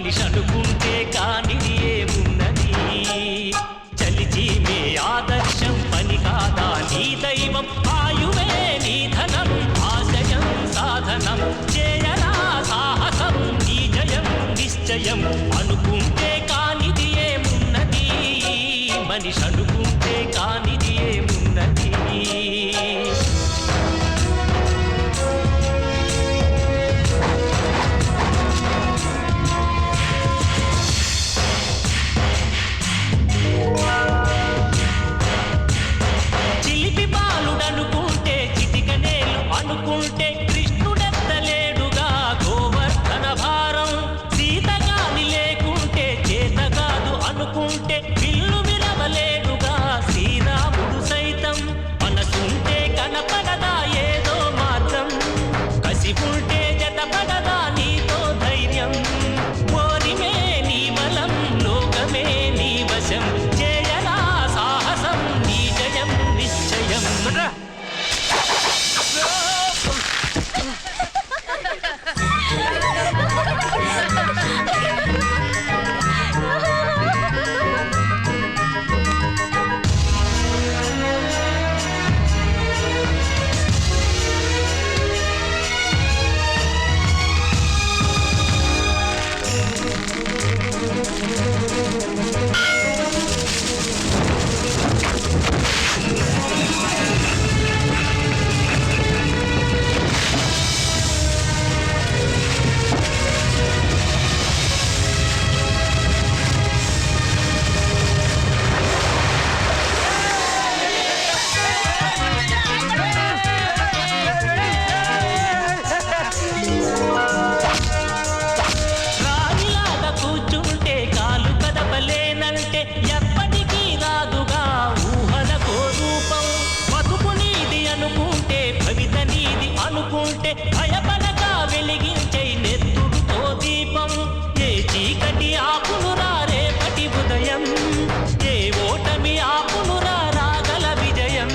మనిషి అనుకుంటే కానిది ఏమున్నది చలిచి మే ఆదర్శం పని కాదా నీ దైవం ఆయువే నీ ధనం ఆశయం సాధనం చేయరా సాహసం నీ జయం నిశ్చయం అనుకుంటే కానిది ఏమున్నది మనిషి అనుకుంటే కానిది ఏమున్నది చిలిపి బాలుడనుకుంటే చిటికనేలు అనుకుంటే కృష్ణుడెత్తలేడుగా గోవర్ధన భారం సీతగాని లేకుంటే చేత కాదు అనుకుంటే విల్లు విరవలేడుగా శ్రీరాముడు సైతం మనసుంటే కనపడదా ఏదో మార్గం కసి ఉంటే జతపడదా నీతో ధైర్యం ఓరిమే నీ బలం లోకమే నీ వశం చేయరా సాహసం నీ జయం నిశ్చయం రాయిలాగా కూర్చుంటే కాలు కదపలేనంటే ఎప్పటికీ రాదుగా ఊహలకో రూపం బతుకు నీది అనుకుంటే భవిత నీది అనుకుంటే భయపడగా వెలిగించే నెత్తుడుతో దీపం ఏ చీకటి ఆపునురా రేపటి ఉదయం ఏ ఓటమి ఆపునురా రాగల విజయం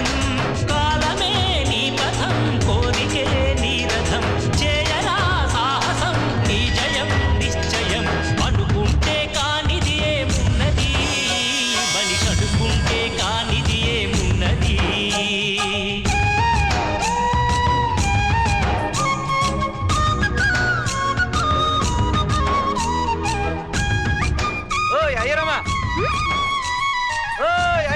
కాలమే నీ పథం కోరికే నీ రథం చేయరా సాహసం నీ జయం నిశ్చయం అనుకుంటే కానిది ఏమున్నది మనిషి అనుకుంటే కానిది ఏమున్నది ఓయ్ అయ్యరమ్మా ఓయ్